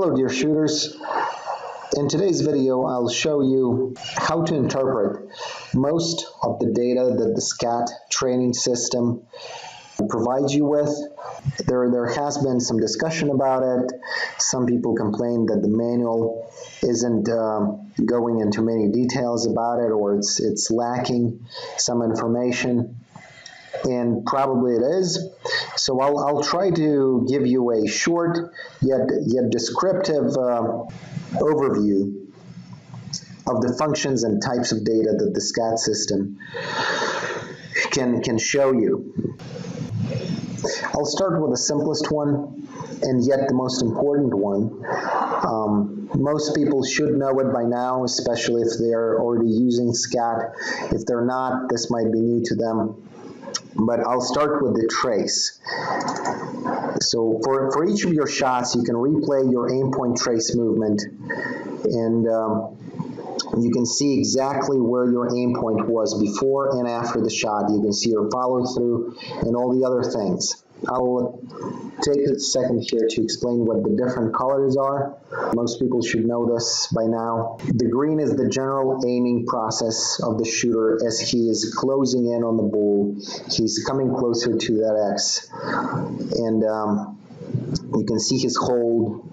Hello dear shooters. In today's video I'll show you how to interpret most of the data that the SCATT training system provides you with. There has been some discussion about it. Some people complain that the manual isn't going into many details about it, or it's lacking some information. And probably it is. So I'll try to give you a short yet descriptive overview of the functions and types of data that the SCATT system can show you. I'll start with the simplest one and yet the most important one. Most people should know it by now, especially if they're already using SCATT. If they're not, this might be new to them. But I'll start with the trace. So for each of your shots, you can replay your aim point trace movement, and you can see exactly where your aim point was before and after the shot. You can see your follow through and all the other things. I'll take a second here to explain what the different colors are. Most people should know this by now. The green is the general aiming process of the shooter as he is closing in on the bull. He's coming closer to that X. And you can see his hold.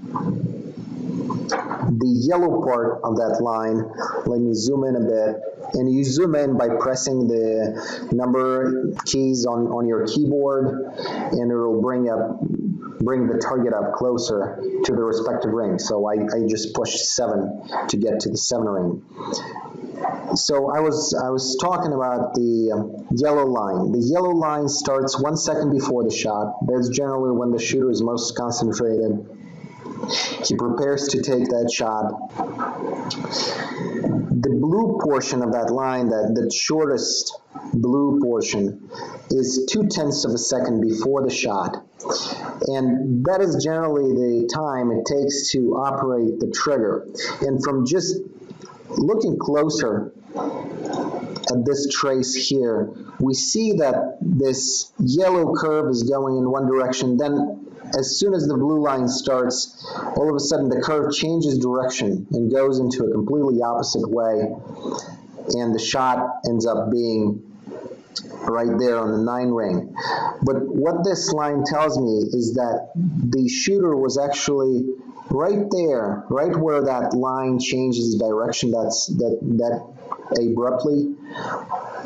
The yellow part of that line, let me zoom in a bit, and you zoom in by pressing the number keys on your keyboard, and it'll bring the target up closer to the respective ring. So I just pushed 7 to get to the 7 ring. So I was talking about the yellow line. The yellow line starts 1 second before the shot. That's generally when the shooter is most concentrated. He prepares to take that shot. The blue portion of that line, the shortest blue portion, is 0.2 of a second before the shot. And that is generally the time it takes to operate the trigger. And from just looking closer at this trace here, we see that this yellow curve is going in one direction. Then as soon as the blue line starts, all of a sudden the curve changes direction and goes into a completely opposite way, and the shot ends up being right there on the 9 ring. But what this line tells me is that the shooter was actually right there, right where that line changes direction that abruptly.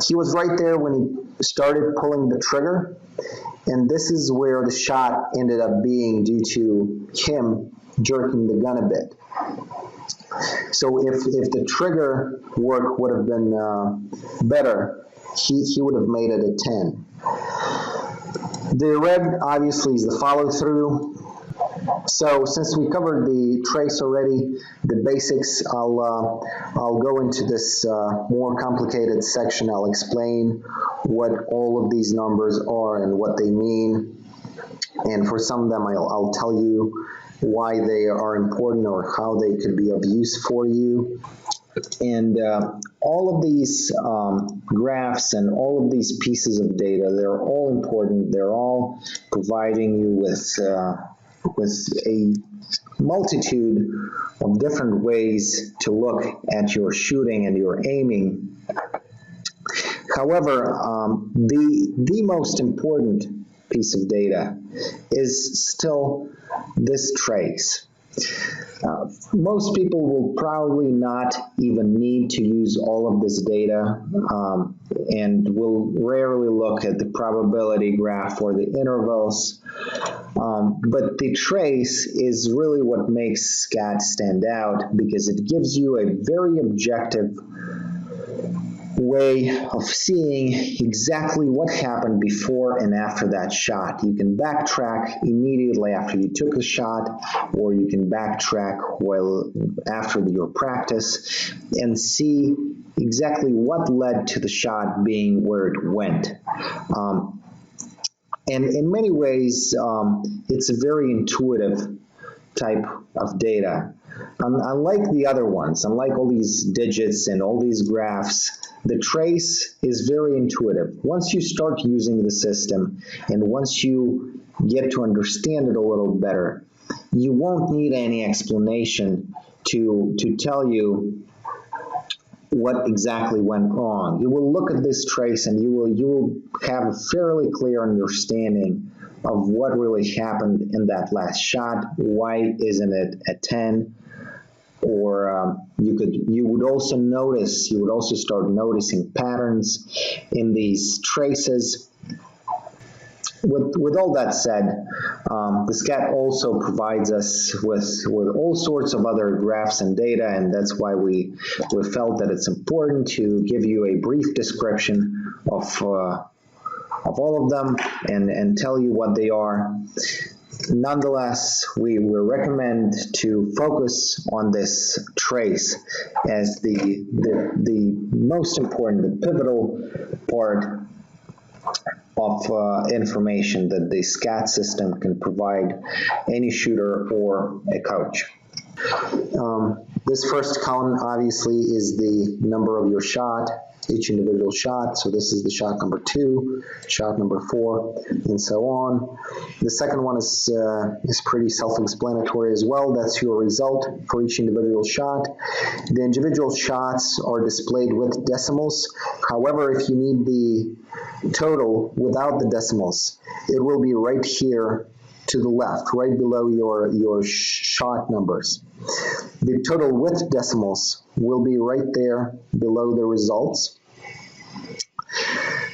He was right there when he started pulling the trigger. And this is where the shot ended up being due to him jerking the gun a bit. So if the trigger work would have been better, he would have made it a 10. The red obviously is the follow through. So since we covered the trace already, the basics, I'll go into this more complicated section. I'll explain what all of these numbers are and what they mean. And for some of them, I'll tell you why they are important or how they could be of use for you. And all of these graphs and all of these pieces of data, they're all important. They're all providing you with a multitude of different ways to look at your shooting and your aiming. However, the most important piece of data is still this trace. Most people will probably not even need to use all of this data and will rarely look at the probability graph or the intervals. But the trace is really what makes SCATT stand out, because it gives you a very objective way of seeing exactly what happened before and after that shot. You can backtrack immediately after you took the shot, or you can backtrack after your practice and see exactly what led to the shot being where it went. And in many ways, it's a very intuitive type of data. Unlike the other ones, unlike all these digits and all these graphs, the trace is very intuitive. Once you start using the system and once you get to understand it a little better, you won't need any explanation to tell you what exactly went wrong. You will look at this trace and you will have a fairly clear understanding of what really happened in that last shot. Why isn't it a 10? Or you would also start noticing patterns in these traces. With all that said, the SCATT also provides us with all sorts of other graphs and data, and that's why we felt that it's important to give you a brief description of all of them and tell you what they are. Nonetheless, we recommend to focus on this trace as the most important, the pivotal part of information that the SCATT system can provide any shooter or a coach. This first column obviously is the number of your shot, each individual shot. So this is the shot number 2, shot number 4, and so on. The second one is pretty self-explanatory as well. That's your result for each individual shot. The individual shots are displayed with decimals. However, if you need the total without the decimals, it will be right here to the left, right below your shot numbers. The total with decimals will be right there below the results.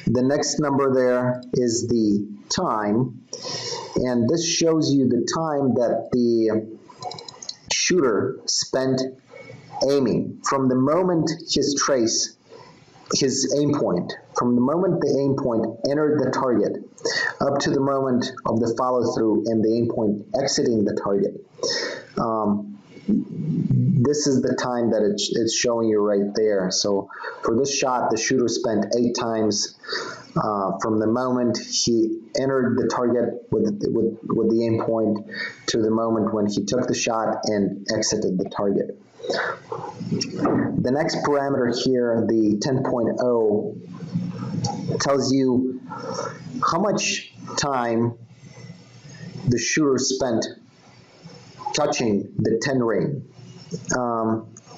The next number there is the time, and this shows you the time that the shooter spent aiming from the moment his aim point, from the moment the aim point entered the target up to the moment of the follow-through and the aim point exiting the target. This is the time that it's showing you right there. So for this shot, the shooter spent 8 times from the moment he entered the target with the aim point to the moment when he took the shot and exited the target. The next parameter here, the 10.0, tells you how much time the shooter spent touching the 10 ring,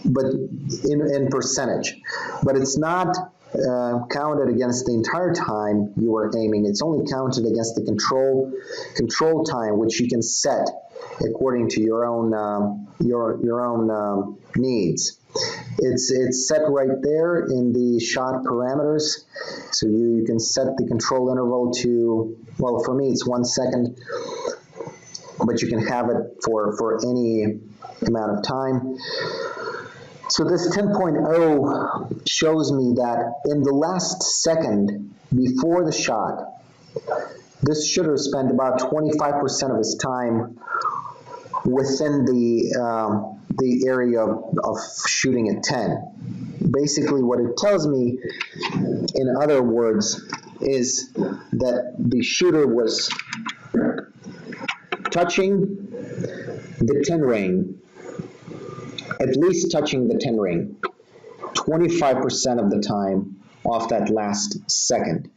but in percentage. But it's not counted against the entire time you were aiming. It's only counted against the control time, which you can set according to your own needs. It's set right there in the shot parameters. So you can set the control interval to, well, for me it's 1 second, but you can have it for any amount of time. So this 10.0 shows me that in the last second before the shot, this shooter spent about 25% of his time within the area of shooting at 10. Basically, what it tells me, in other words, is that the shooter was touching the 10 ring, at least touching the 10 ring, 25% of the time off that last second.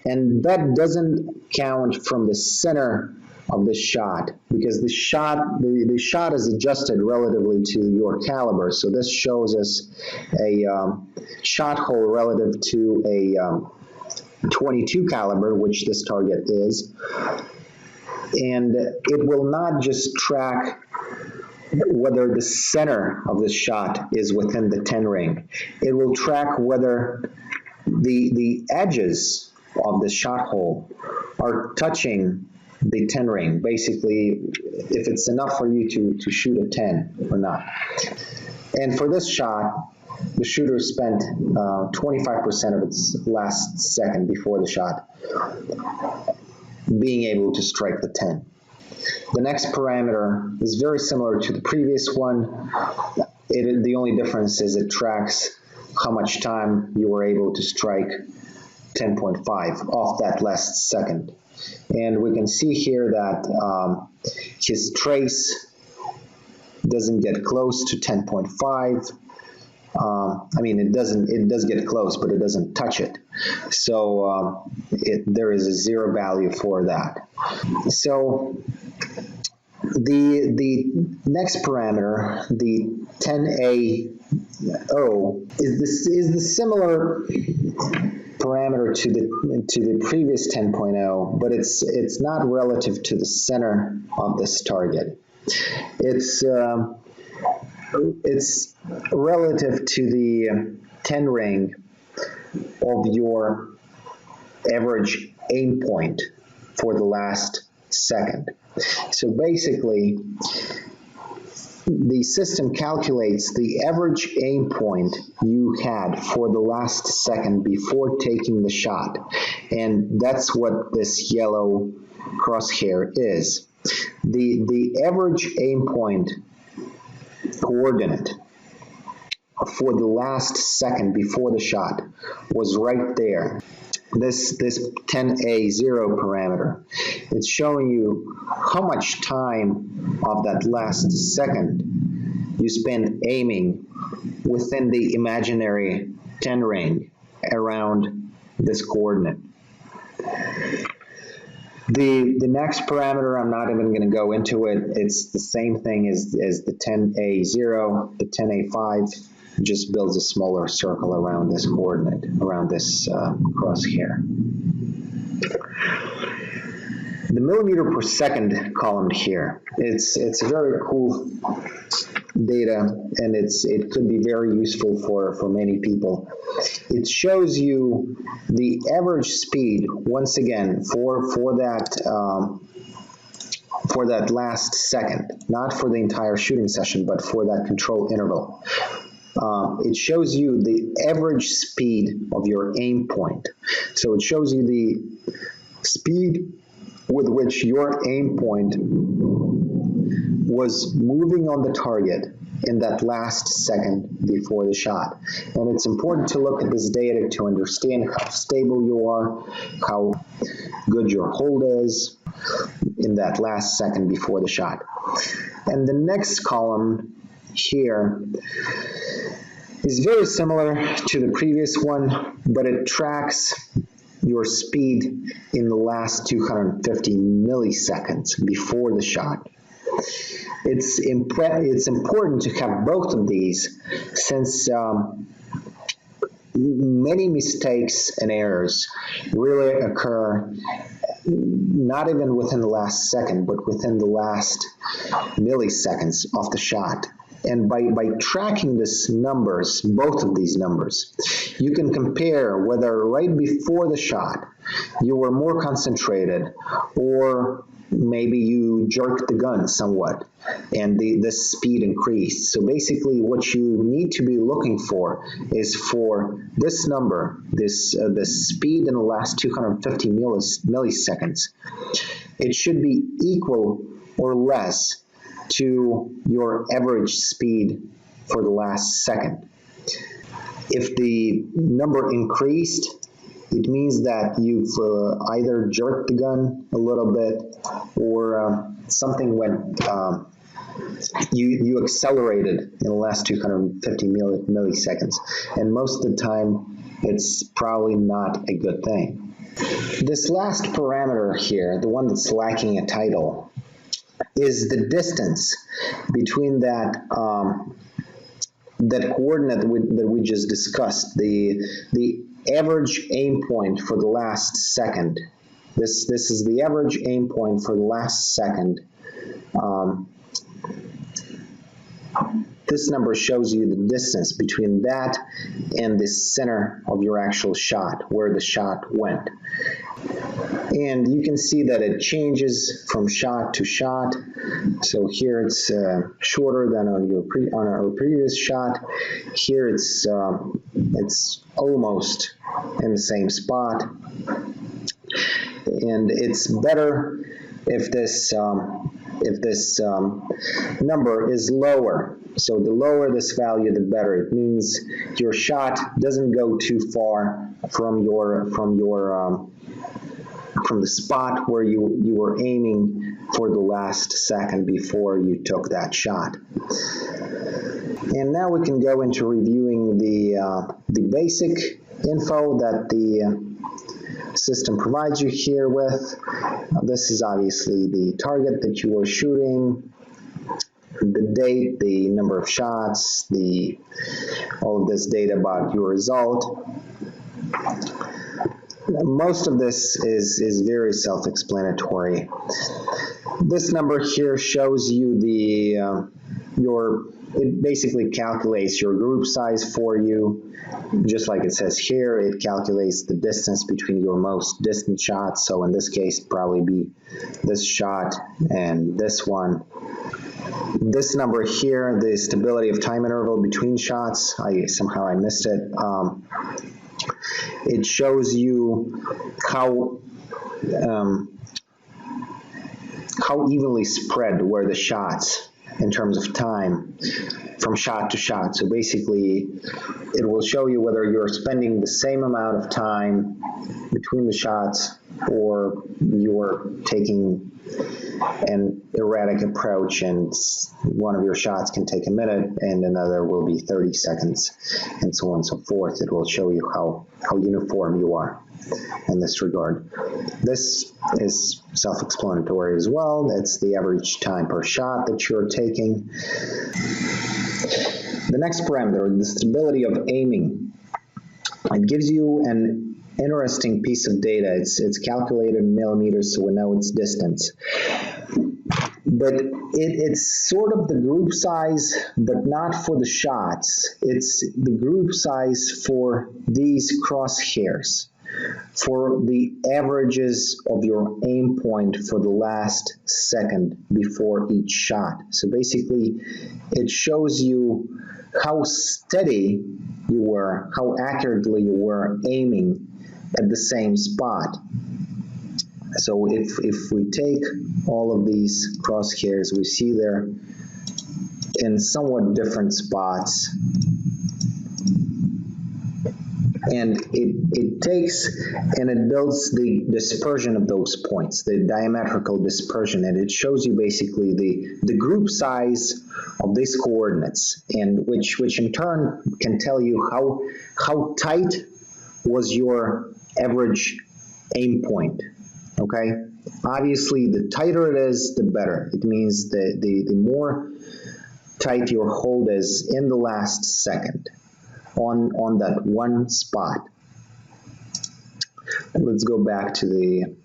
And that doesn't count from the center of the shot, because the shot is adjusted relatively to your caliber. So this shows us a shot hole relative to a 22 caliber, which this target is. And it will not just track whether the center of the shot is within the 10 ring. It will track whether the edges of the shot hole are touching the 10 ring. Basically, if it's enough for you to shoot a 10 or not. And for this shot, the shooter spent 25% of its last second before the shot being able to strike the 10. The next parameter is very similar to the previous one. The only difference is it tracks how much time you were able to strike 10.5 off that last second. And we can see here that his trace doesn't get close to 10.5. I mean, it does get close, but it doesn't touch it. So there is a 0 value for that. So The next parameter, the 10A0, is the similar parameter to the previous 10.0, but it's not relative to the center of this target. It's relative to the 10 ring of your average aim point for the last second. So basically, the system calculates the average aim point you had for the last second before taking the shot, and that's what this yellow crosshair is. The average aim point coordinate for the last second before the shot was right there. This 10A0 parameter, it's showing you how much time of that last second you spend aiming within the imaginary 10 ring around this coordinate. The next parameter, I'm not even going to go into it. It's the same thing as the 10A0, the 10A5. Just builds a smaller circle around this coordinate, around this crosshair. The millimeter per second column here, it's very cool data, and it could be very useful for many people. It shows you the average speed, once again, for that last second, not for the entire shooting session, but for that control interval. It shows you the average speed of your aim point. So it shows you the speed with which your aim point was moving on the target in that last second before the shot. And it's important to look at this data to understand how stable you are, how good your hold is in that last second before the shot. And the next column here is very similar to the previous one, but it tracks your speed in the last 250 milliseconds before the shot. It's important to have both of these, since many mistakes and errors really occur not even within the last second, but within the last milliseconds of the shot. And by tracking these numbers, both of these numbers, you can compare whether right before the shot you were more concentrated, or maybe you jerked the gun somewhat and the speed increased. So basically what you need to be looking for is for this number, the speed in the last 250 milliseconds. It should be equal or less to your average speed for the last second. If the number increased, it means that you've either jerked the gun a little bit, or something went, you accelerated in the last 250 milliseconds. And most of the time, it's probably not a good thing. This last parameter here, the one that's lacking a title, is the distance between that coordinate that we just discussed, the average aim point for the last second. This is the average aim point for the last second. This number shows you the distance between that and the center of your actual shot, where the shot went. And you can see that it changes from shot to shot. So here it's shorter than on our previous shot. Here it's almost in the same spot. And it's better if this number is lower. So the lower this value, the better. It means your shot doesn't go too far from the spot where you were aiming for the last second before you took that shot. And now we can go into reviewing the basic info that system provides you here with. This is obviously the target that you are shooting, the date, the number of shots, all of this data about your result. Most of this is very self-explanatory. This number here shows you it basically calculates your group size for you. Just like it says here, it calculates the distance between your most distant shots. So in this case, it'd probably be this shot and this one. This number here, the stability of time interval between shots, somehow I missed it. It shows you how evenly spread were the shots in terms of time from shot to shot. So basically, it will show you whether you're spending the same amount of time between the shots or you're taking an erratic approach, and one of your shots can take a minute and another will be 30 seconds, and so on and so forth. It will show you how uniform you are in this regard. This is self-explanatory as well. It's the average time per shot that you're taking. The next parameter, the stability of aiming. It gives you an interesting piece of data. It's calculated in millimeters, so we know its distance. But it's sort of the group size, but not for the shots. It's the group size for these crosshairs, for the averages of your aim point for the last second before each shot. So basically, it shows you how steady you were, how accurately you were aiming at the same spot. So if we take all of these crosshairs, we see they're in somewhat different spots. And it takes and it builds the dispersion of those points, the diametrical dispersion, and it shows you basically the group size of these coordinates, and which in turn can tell you how tight was your average aim point. Okay, obviously the tighter it is, the better. It means the more tight your hold is in the last second on that one spot. Let's go back to the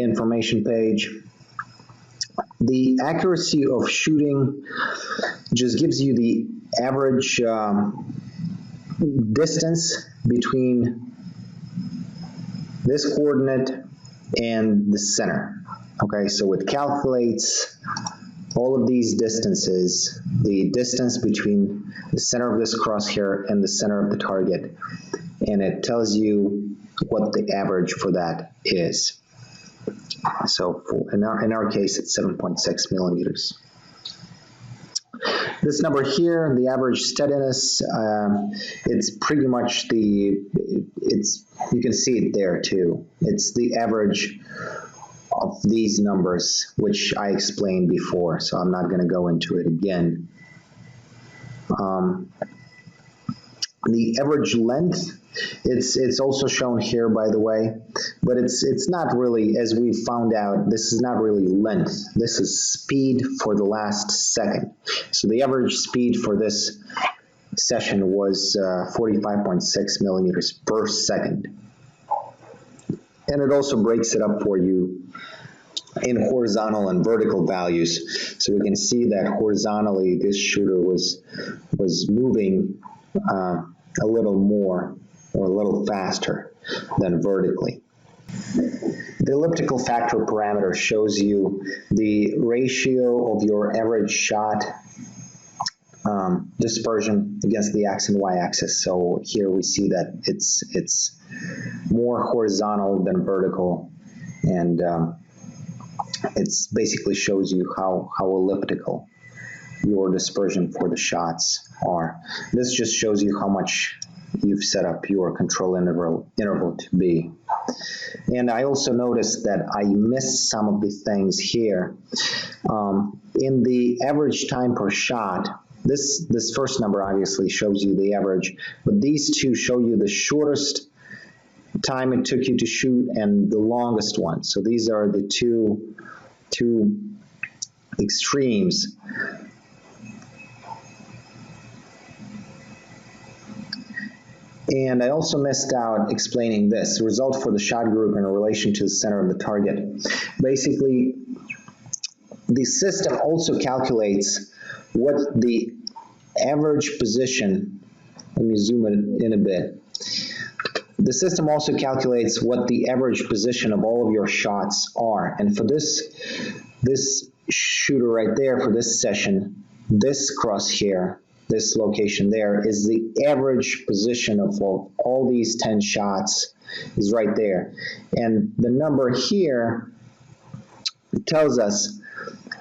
information page. The accuracy of shooting just gives you the average distance between this coordinate and the center. Okay, so it calculates all of these distances, the distance between the center of this crosshair and the center of the target, and it tells you what the average for that is. So in our case, it's 7.6 millimeters. This number here, the average steadiness, it's pretty much you can see it there too. It's the average of these numbers, which I explained before, so I'm not going to go into it again. The average length, it's also shown here, by the way, but it's not really, as we found out, this is not really length. This is speed for the last second. So the average speed for this session was 45.6 millimeters per second. And it also breaks it up for you in horizontal and vertical values. So we can see that horizontally this shooter was moving a little more or a little faster than vertically. The elliptical factor parameter shows you the ratio of your average shot dispersion against the x and y axis. So here we see that it's more horizontal than vertical, and it basically shows you how elliptical your dispersion for the shots are. This just shows you how much you've set up your control interval to be. And I also noticed that I missed some of the things here. In the average time per shot, this first number obviously shows you the average, but these two show you the shortest time it took you to shoot and the longest one. So these are the two extremes. And I also missed out explaining this, the result for the shot group in relation to the center of the target. Basically, the system also calculates what the average position, let me zoom it in a bit. The system also calculates what the average position of all of your shots are. And for this shooter right there, for this session, this crosshair, this location there, is the average position of all these 10 shots is right there. And the number here tells us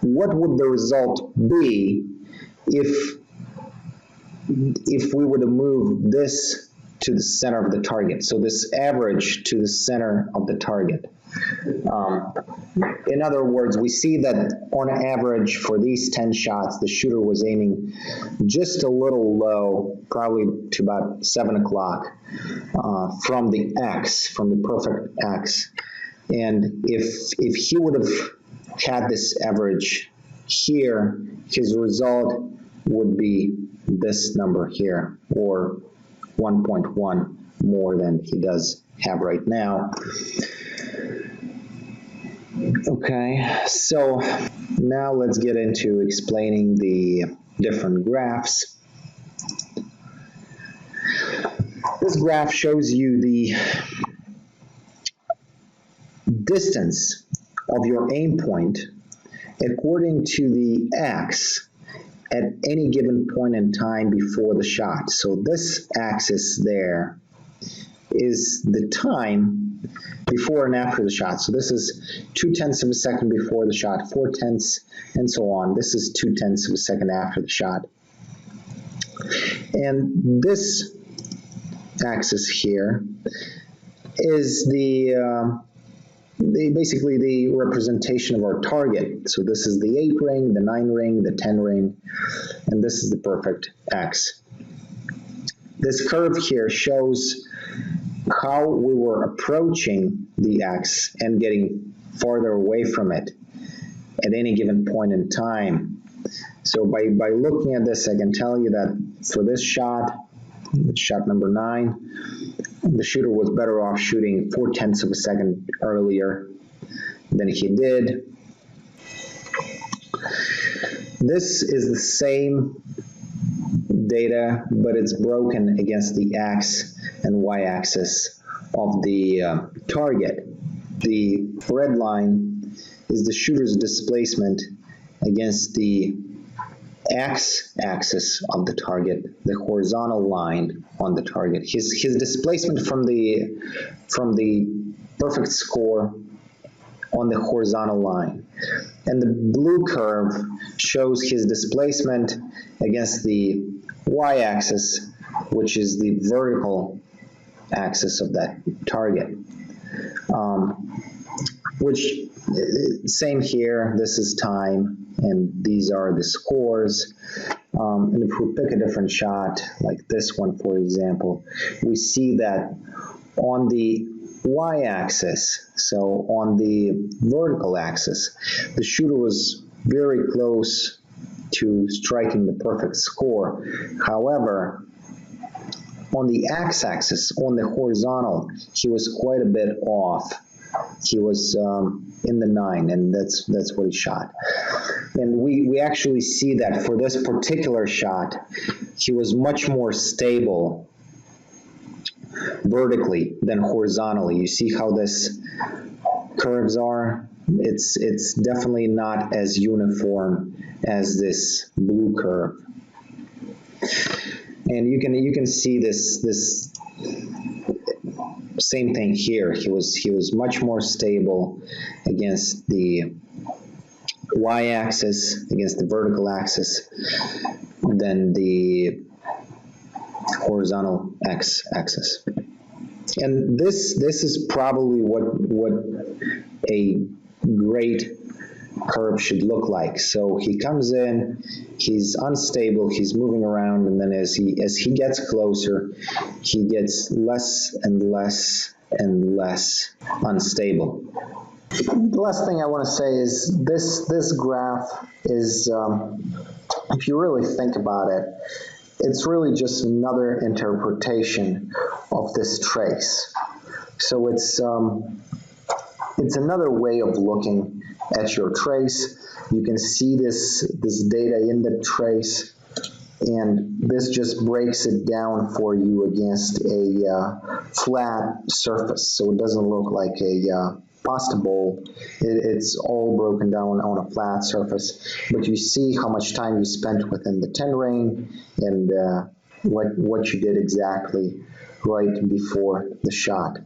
what would the result be if we were to move this to the center of the target. So this average to the center of the target. In other words, we see that on average for these 10 shots, the shooter was aiming just a little low, probably to about 7 o'clock from the X, from the perfect X. And if he would have had this average here, his result would be this number here, or 1.1 more than he does have right now. Okay, so now let's get into explaining the different graphs. This graph shows you the distance of your aim point according to the X at any given point in time before the shot. So this axis there is the time before and after the shot. So this is 0.2 of a second before the shot, 0.4, and so on. This is 0.2 of a second after the shot. And this axis here is basically the representation of our target. So this is the 8 ring, the 9 ring, the 10 ring, and this is the perfect X. This curve here shows how we were approaching the X and getting farther away from it at any given point in time. So by looking at this, I can tell you that for this shot number 9, the shooter was better off shooting 0.4 of a second earlier than he did. This is the same data, but it's broken against the X and Y axis of the target. The red line is the shooter's displacement against the X axis of the target, the horizontal line on the target. His displacement from the perfect score on the horizontal line. And the blue curve shows his displacement against the Y axis, which is the vertical axis of that target. Which, same here, this is time, and these are the scores. And if we pick a different shot, like this one, for example, we see that on the Y-axis, so on the vertical axis, the shooter was very close to striking the perfect score. However, on the X-axis, on the horizontal, he was quite a bit off. He was in the 9, and that's what he shot. And we actually see that for this particular shot, he was much more stable vertically than horizontally. You see how this curves are? It's definitely not as uniform as this blue curve. And you can see this same thing here. He was much more stable against the Y-axis, against the vertical axis, than the horizontal X-axis. And this is probably what a great curve should look like. So he comes in, he's unstable, he's moving around, and then as he gets closer, he gets less and less and less unstable. The last thing I want to say is this graph is, if you really think about it, it's really just another interpretation of this trace. So it's another way of looking at your trace. You can see this data in the trace, and this just breaks it down for you against a flat surface, so it doesn't look like a pasta bowl. It's all broken down on a flat surface, but you see how much time you spent within the 10 ring and what you did exactly right before the shot.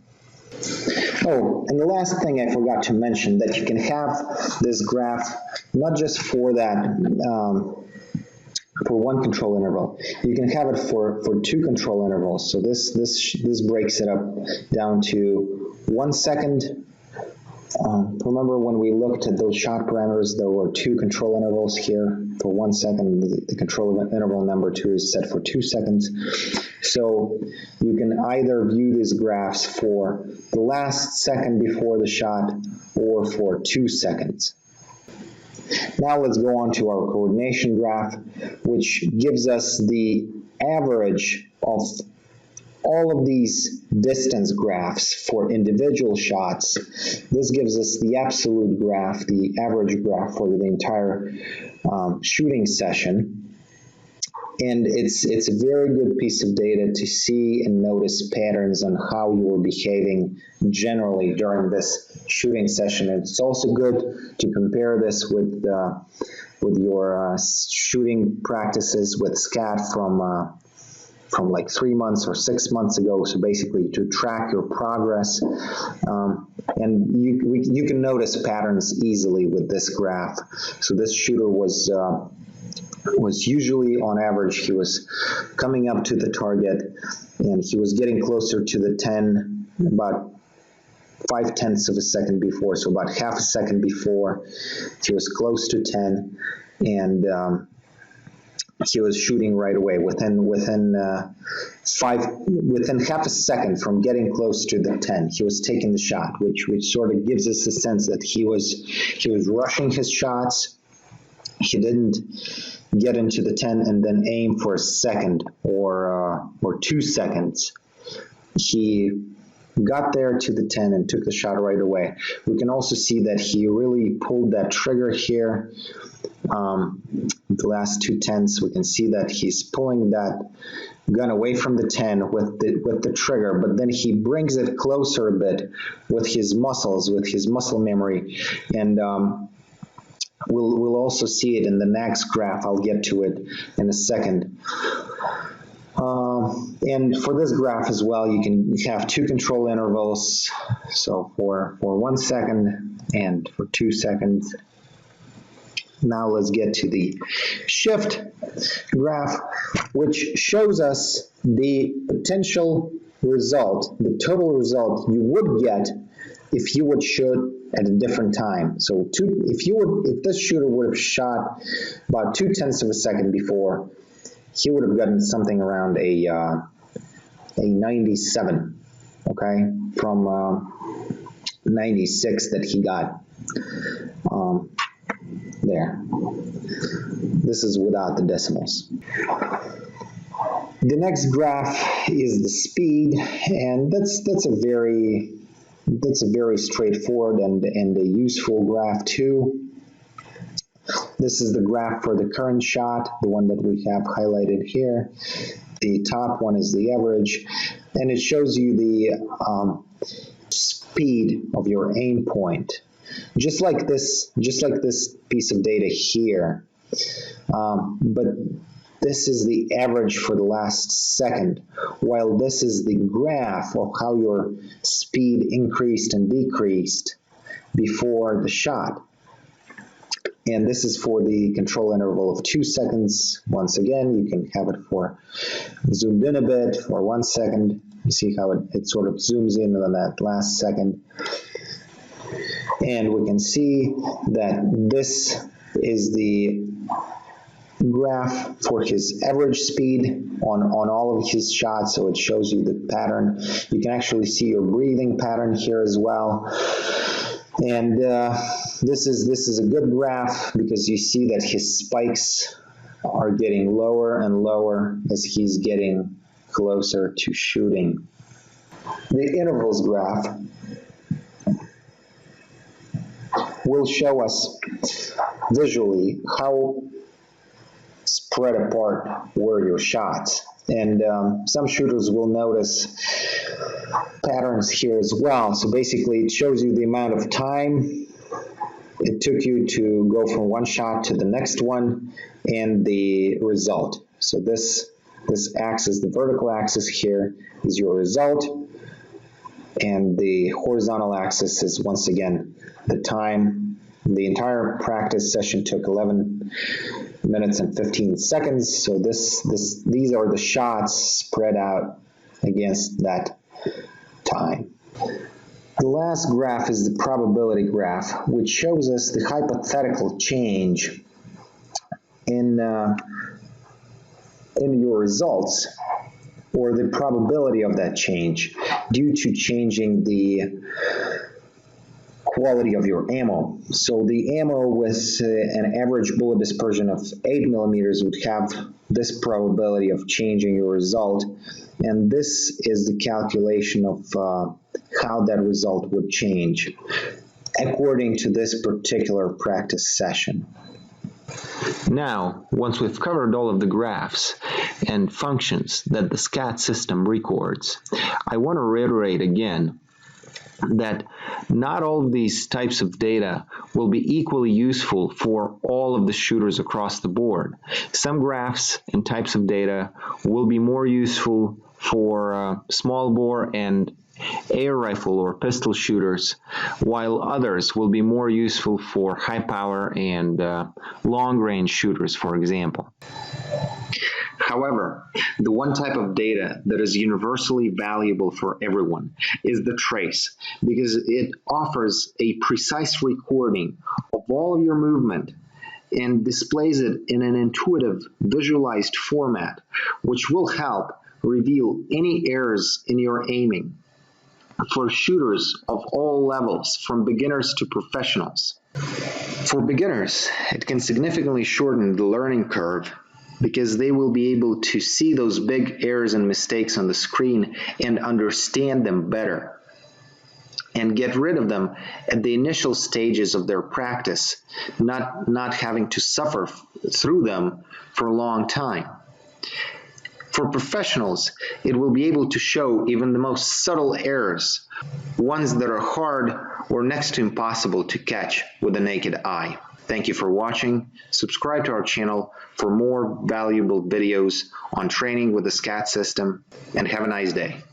Oh, and the last thing I forgot to mention, that you can have this graph not just for that for one control interval. You can have it for two control intervals. So this breaks it up down to 1 second. Remember when we looked at those shot parameters, there were two control intervals here for 1 second. The control interval number 2 is set for 2 seconds. So you can either view these graphs for the last second before the shot or for 2 seconds. Now let's go on to our coordination graph, which gives us the average of all of these distance graphs for individual shots. This gives us the absolute graph, the average graph for the entire shooting session. And it's a very good piece of data to see and notice patterns on how you are behaving generally during this shooting session. And it's also good to compare this with your shooting practices with SCATT from like 3 months or 6 months ago. So basically to track your progress, and you can notice patterns easily with this graph. So this shooter was usually, on average, he was coming up to the target, and he was getting closer to the 10 about 0.5 of a second before, so about half a second before he was close to 10, and he was shooting right away within half a second from getting close to the 10. He was taking the shot, which sort of gives us a sense that he was rushing his shots. He didn't get into the 10 and then aim for a second or 2 seconds. He got there to the 10 and took the shot right away. We can also see that he really pulled that trigger here. The last 2 tenths, we can see that he's pulling that gun away from the 10 with the trigger, but then he brings it closer a bit with his muscles, with his muscle memory, and we'll also see it in the next graph. I'll get to it in a second. And for this graph as well, you can have two control intervals, so for 1 second and for 2 seconds. Now let's get to the shift graph, which shows us the potential result, the total result you would get if you would shoot at a different time. So if this shooter would have shot about 0.2 of a second before, he would have gotten something around a 97, okay, from 96 that he got there. This is without the decimals. The next graph is the speed, and that's a very straightforward and a useful graph too. This is the graph for the current shot, the one that we have highlighted here. The top one is the average, and it shows you the speed of your aim point. Just like this piece of data here, but this is the average for the last second, while this is the graph of how your speed increased and decreased before the shot. And this is for the control interval of 2 seconds. Once again, you can have it for zoomed in a bit for 1 second. You see how it sort of zooms in on that last second. And we can see that this is the graph for his average speed on all of his shots, so it shows you the pattern. You can actually see your breathing pattern here as well. And this is a good graph because you see that his spikes are getting lower and lower as he's getting closer to shooting. The intervals graph will show us visually how spread apart were your shots. And some shooters will notice patterns here as well. So basically it shows you the amount of time it took you to go from one shot to the next one and the result. So this axis, the vertical axis here, is your result, and the horizontal axis is once again the time. The entire practice session took 11 minutes and 15 seconds, so these are the shots spread out against that time. The last graph is the probability graph, which shows us the hypothetical change in your results, or the probability of that change due to changing the quality of your ammo. So the ammo with an average bullet dispersion of 8 millimeters would have this probability of changing your result, and this is the calculation of how that result would change according to this particular practice session. Now, once we've covered all of the graphs and functions that the SCATT system records, I want to reiterate again that not all of these types of data will be equally useful for all of the shooters across the board. Some graphs and types of data will be more useful for small bore and air rifle or pistol shooters, while others will be more useful for high power and long range shooters, for example. However, the one type of data that is universally valuable for everyone is the trace, because it offers a precise recording of all of your movement and displays it in an intuitive, visualized format, which will help reveal any errors in your aiming for shooters of all levels, from beginners to professionals. For beginners, it can significantly shorten the learning curve because they will be able to see those big errors and mistakes on the screen and understand them better and get rid of them at the initial stages of their practice, not having to suffer through them for a long time. For professionals, it will be able to show even the most subtle errors, ones that are hard or next to impossible to catch with the naked eye. Thank you for watching. Subscribe to our channel for more valuable videos on training with the SCATT system, and have a nice day.